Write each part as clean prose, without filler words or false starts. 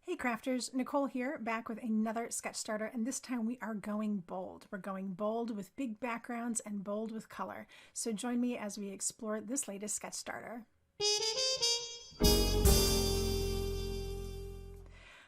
Hey crafters, Nicole here, back with another sketch starter, and this time we are going bold. We're going bold with big backgrounds and bold with color. So join me as we explore this latest sketch starter.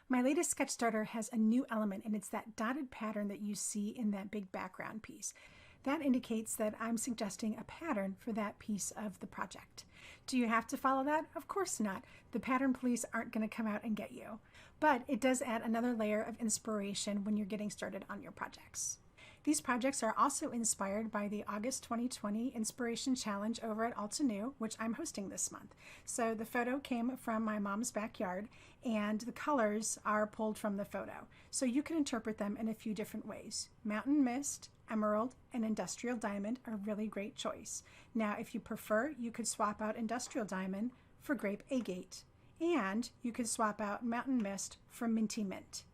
My latest sketch starter has a new element, and it's that dotted pattern that you see in that big background piece. That indicates that I'm suggesting a pattern for that piece of the project. Do you have to follow that? Of course not. The pattern police aren't going to come out and get you. But it does add another layer of inspiration when you're getting started on your projects. These projects are also inspired by the August 2020 Inspiration Challenge over at Altenew, which I'm hosting this month. So the photo came from my mom's backyard, and the colors are pulled from the photo. So you can interpret them in a few different ways. Mountain Mist, Emerald, and Industrial Diamond are a really great choice. Now, if you prefer, you could swap out Industrial Diamond for Grape Agate, and you could swap out Mountain Mist for Minty Mint.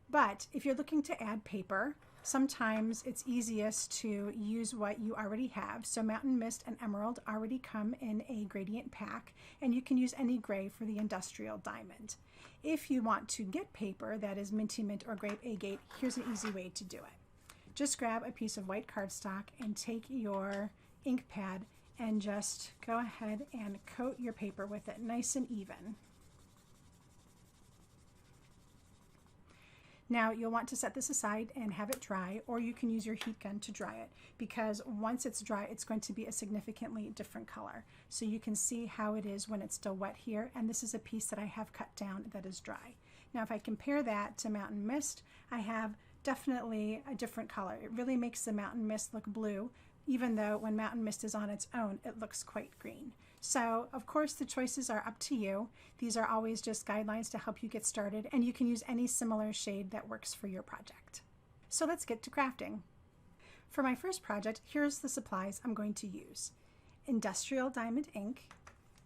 But if you're looking to add paper, sometimes it's easiest to use what you already have. So Mountain Mist and Emerald already come in a gradient pack, and you can use any gray for the Industrial Diamond. If you want to get paper that is Minty Mint or Grape Agate, here's an easy way to do it. Just grab a piece of white cardstock and take your ink pad and just go ahead and coat your paper with it nice and even. Now you'll want to set this aside and have it dry, or you can use your heat gun to dry it, because once it's dry it's going to be a significantly different color. So you can see how it is when it's still wet here, and this is a piece that I have cut down that is dry. Now if I compare that to Mountain Mist, I have definitely a different color. It really makes the Mountain Mist look blue, even though when Mountain Mist is on its own it looks quite green. So of course the choices are up to you. These are always just guidelines to help you get started, and you can use any similar shade that works for your project. So let's get to crafting. For my first project, here's the supplies I'm going to use. Industrial Diamond ink,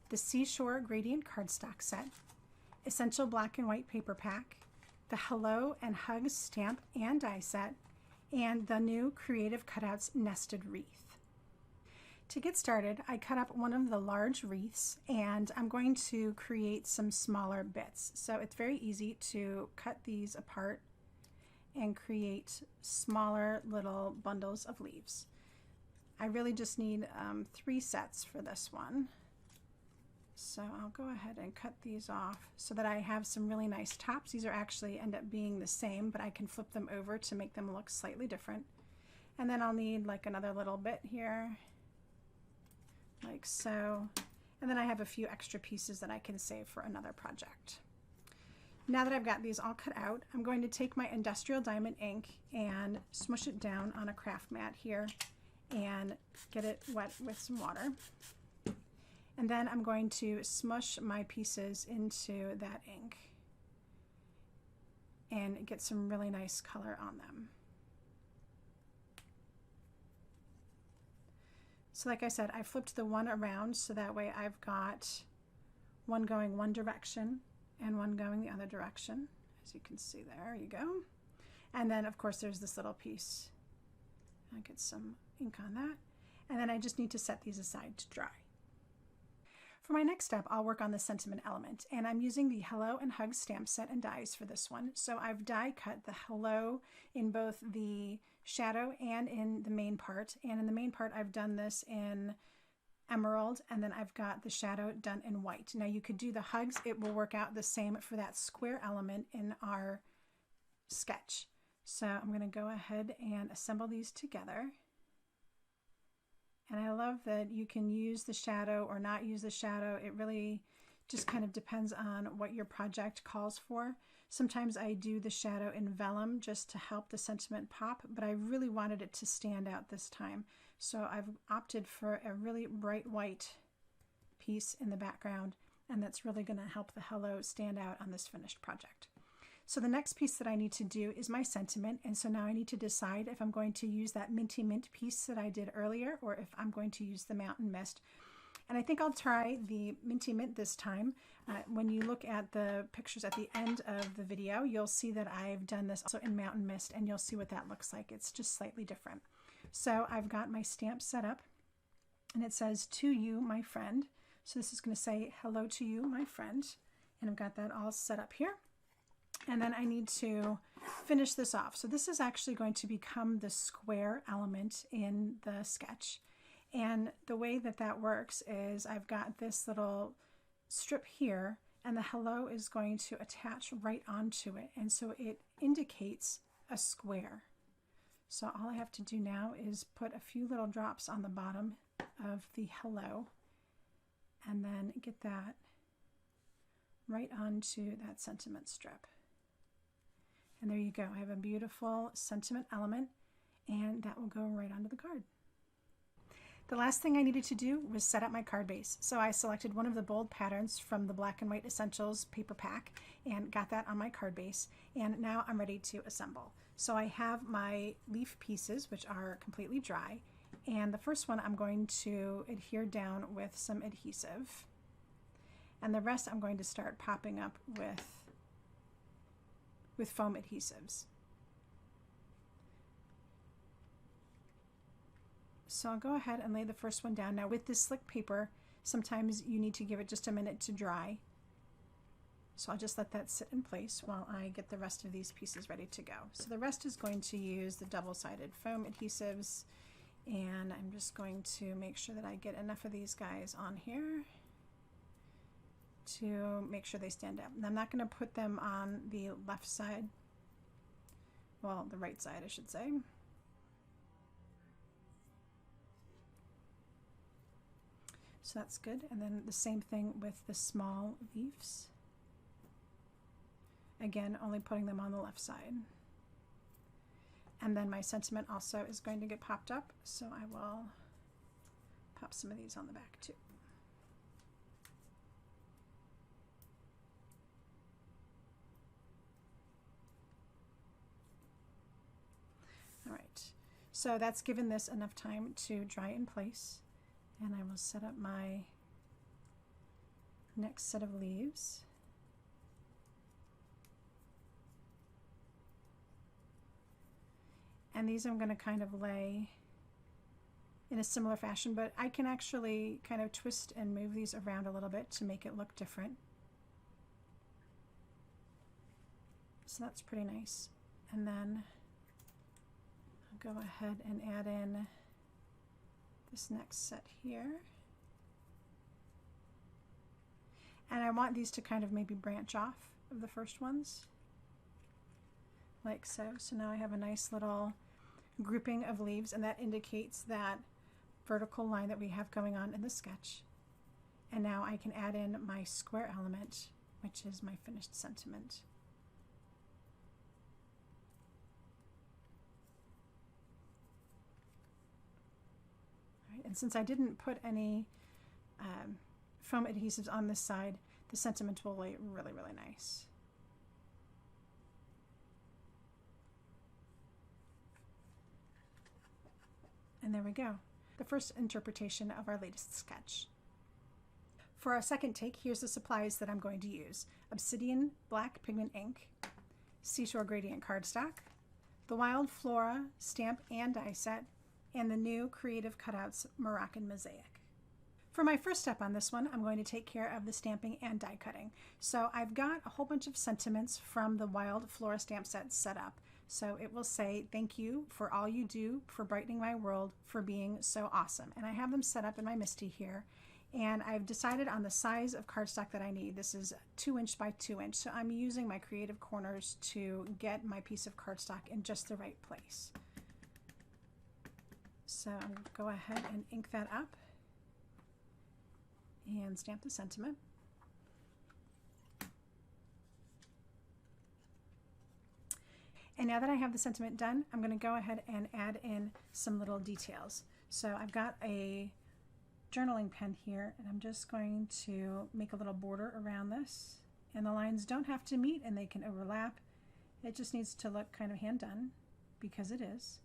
the Seashore Gradient Cardstock set, Essential Black and White paper pack, the Hello and Hugs stamp and die set, and the new Creative Cutouts nested wreath. To get started, I cut up one of the large wreaths, and I'm going to create some smaller bits. So it's very easy to cut these apart and create smaller little bundles of leaves. I really just need 3 sets for this one. So I'll go ahead and cut these off so that I have some really nice tops. These are actually end up being the same, but I can flip them over to make them look slightly different. And then I'll need like another little bit here, like so. And then I have a few extra pieces that I can save for another project. Now that I've got these all cut out, I'm going to take my Industrial Diamond ink and smush it down on a craft mat here and get it wet with some water. And then I'm going to smush my pieces into that ink and get some really nice color on them. So like I said, I flipped the one around so that way I've got one going one direction and one going the other direction. As you can see, there you go. And then of course there's this little piece. I'll get some ink on that. And then I just need to set these aside to dry. For my next step, I'll work on the sentiment element, and I'm using the Hello and Hugs stamp set and dies for this one. So I've die cut the hello in both the shadow and in the main part. And in the main part, I've done this in emerald, and then I've got the shadow done in white. Now you could do the hugs. It will work out the same for that square element in our sketch. So I'm going to go ahead and assemble these together. And I love that you can use the shadow or not use the shadow. It really just kind of depends on what your project calls for. Sometimes I do the shadow in vellum just to help the sentiment pop, but I really wanted it to stand out this time. So I've opted for a really bright white piece in the background, and that's really going to help the hello stand out on this finished project. So the next piece that I need to do is my sentiment, and so now I need to decide if I'm going to use that Minty Mint piece that I did earlier or if I'm going to use the Mountain Mist. And I think I'll try the Minty Mint this time. When you look at the pictures at the end of the video, you'll see that I've done this also in Mountain Mist, and you'll see what that looks like. It's just slightly different. So I've got my stamp set up, and it says, "To you, my friend." So this is going to say, "Hello to you, my friend." And I've got that all set up here. And then I need to finish this off. So this is actually going to become the square element in the sketch. And the way that that works is I've got this little strip here, and the hello is going to attach right onto it. And so it indicates a square. So all I have to do now is put a few little drops on the bottom of the hello, and then get that right onto that sentiment strip. And there you go. I have a beautiful sentiment element, and that will go right onto the card. The last thing I needed to do was set up my card base. So I selected one of the bold patterns from the Black and White Essentials paper pack and got that on my card base. And now I'm ready to assemble. So I have my leaf pieces, which are completely dry. And the first one I'm going to adhere down with some adhesive. And the rest I'm going to start popping up with foam adhesives. So I'll go ahead and lay the first one down. Now with this slick paper, sometimes you need to give it just a minute to dry. So I'll just let that sit in place while I get the rest of these pieces ready to go. So the rest is going to use the double-sided foam adhesives, and I'm just going to make sure that I get enough of these guys on here to make sure they stand up. And I'm not going to put them on the left side, well, the right side I should say. So that's good. And then the same thing with the small leaves. Again, only putting them on the left side. And then my sentiment also is going to get popped up, so I will pop some of these on the back too. All right, so that's given this enough time to dry in place. And I will set up my next set of leaves. And these I'm going to kind of lay in a similar fashion, but I can actually kind of twist and move these around a little bit to make it look different. So that's pretty nice. And then I'll go ahead and add in this next set here. And I want these to kind of maybe branch off of the first ones, like so. So now I have a nice little grouping of leaves, and that indicates that vertical line that we have going on in the sketch. And now I can add in my square element, which is my finished sentiment. And since I didn't put any foam adhesives on this side, the sentiment will lay really, really nice. And there we go, the first interpretation of our latest sketch. For our second take, here's the supplies that I'm going to use. Obsidian Black Pigment Ink, Seashore Gradient Cardstock, the Wild Flora Stamp and Die Set, and the new Creative Cutouts Moroccan Mosaic. For my first step on this one, I'm going to take care of the stamping and die cutting. So I've got a whole bunch of sentiments from the Wild Flora stamp set up. So it will say, thank you for all you do, for brightening my world, for being so awesome. And I have them set up in my MISTI here. And I've decided on the size of cardstock that I need. This is 2 inch by 2 inch. So I'm using my creative corners to get my piece of cardstock in just the right place. So I'm going to go ahead and ink that up and stamp the sentiment. And now that I have the sentiment done, I'm going to go ahead and add in some little details. So I've got a journaling pen here, and I'm just going to make a little border around this. And the lines don't have to meet, and they can overlap. It just needs to look kind of hand done, because it is.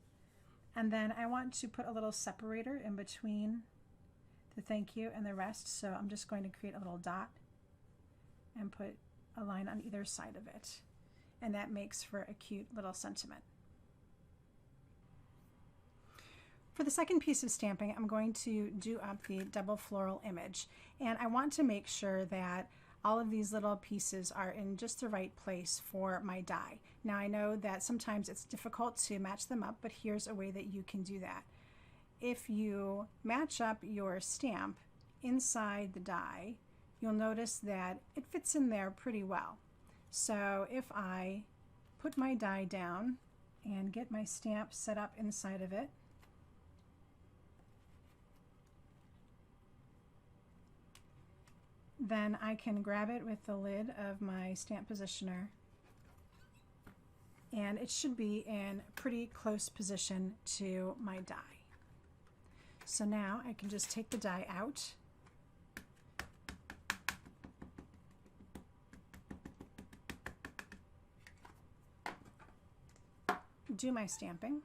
And then I want to put a little separator in between the thank you and the rest. So I'm just going to create a little dot and put a line on either side of it. And that makes for a cute little sentiment. For the second piece of stamping, I'm going to do up the double floral image. And I want to make sure that all of these little pieces are in just the right place for my die. Now I know that sometimes it's difficult to match them up, but here's a way that you can do that. If you match up your stamp inside the die, you'll notice that it fits in there pretty well. So if I put my die down and get my stamp set up inside of it, then I can grab it with the lid of my stamp positioner, and it should be in pretty close position to my die. So now I can just take the die out, do my stamping,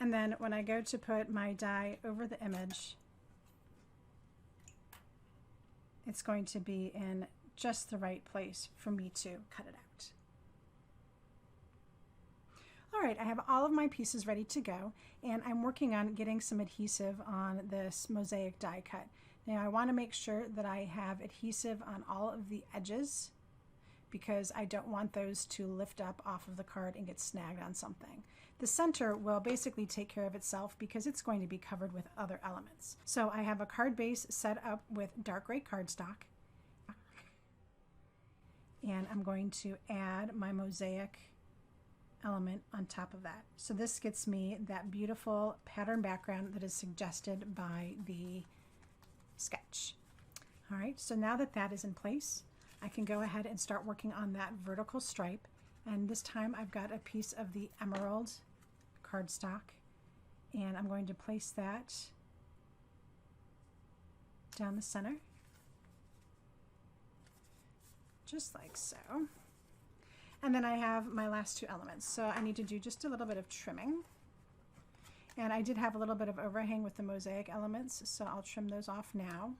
and then when I go to put my die over the image, it's going to be in just the right place for me to cut it out. All right, I have all of my pieces ready to go, and I'm working on getting some adhesive on this Mosaic die cut. Now I want to make sure that I have adhesive on all of the edges because I don't want those to lift up off of the card and get snagged on something. The center will basically take care of itself because it's going to be covered with other elements. So I have a card base set up with dark gray cardstock, and I'm going to add my Mosaic element on top of that. So this gets me that beautiful pattern background that is suggested by the sketch. All right, so now that that is in place, I can go ahead and start working on that vertical stripe. And this time I've got a piece of the emerald cardstock, and I'm going to place that down the center, just like so. And then I have my last two elements. So I need to do just a little bit of trimming. And I did have a little bit of overhang with the Mosaic elements, so I'll trim those off now.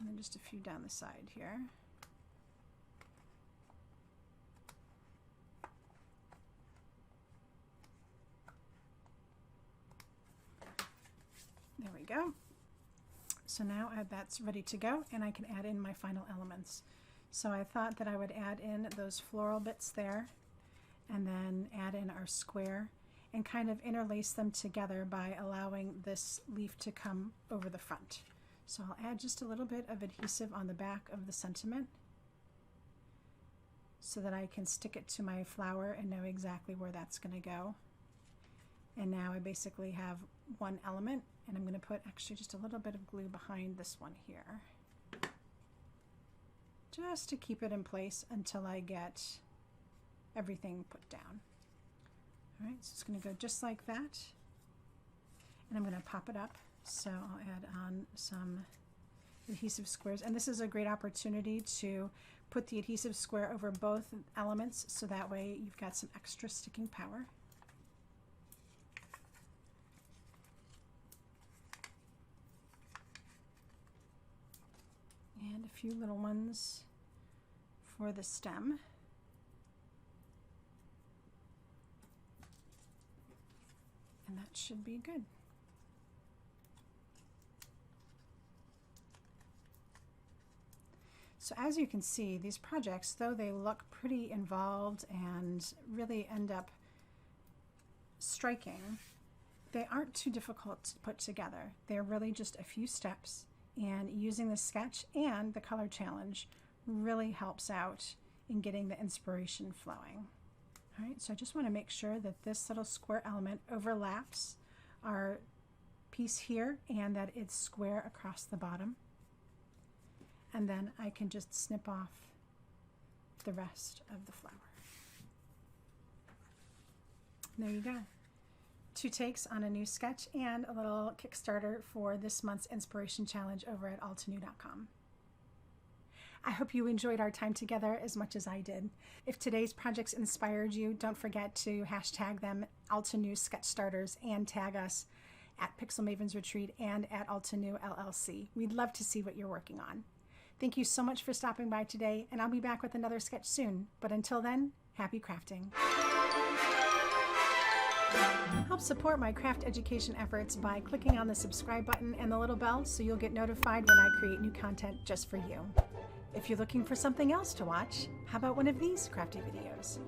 And then just a few down the side here. There we go. So now that's ready to go, and I can add in my final elements. So I thought that I would add in those floral bits there, and then add in our square, and kind of interlace them together by allowing this leaf to come over the front. So I'll add just a little bit of adhesive on the back of the sentiment so that I can stick it to my flower and know exactly where that's going to go. And now I basically have one element, and I'm going to put actually just a little bit of glue behind this one here, just to keep it in place until I get everything put down. All right, so it's going to go just like that, and I'm going to pop it up. So I'll add on some adhesive squares, and this is a great opportunity to put the adhesive square over both elements, so that way you've got some extra sticking power. And a few little ones for the stem. And that should be good. So as you can see, these projects, though they look pretty involved and really end up striking, they aren't too difficult to put together. They're really just a few steps, and using the sketch and the color challenge really helps out in getting the inspiration flowing. All right, so I just want to make sure that this little square element overlaps our piece here and that it's square across the bottom. And then I can just snip off the rest of the flower. There you go. 2 takes on a new sketch and a little Kickstarter for this month's inspiration challenge over at altenew.com. I hope you enjoyed our time together as much as I did. If today's projects inspired you, don't forget to hashtag them Altenew Sketch Starters and tag us at Pixel Mavens Retreat and at Altenew LLC. We'd love to see what you're working on. Thank you so much for stopping by today, and I'll be back with another sketch soon. But until then, happy crafting. Help support my craft education efforts by clicking on the subscribe button and the little bell so you'll get notified when I create new content just for you. If you're looking for something else to watch, how about one of these crafty videos?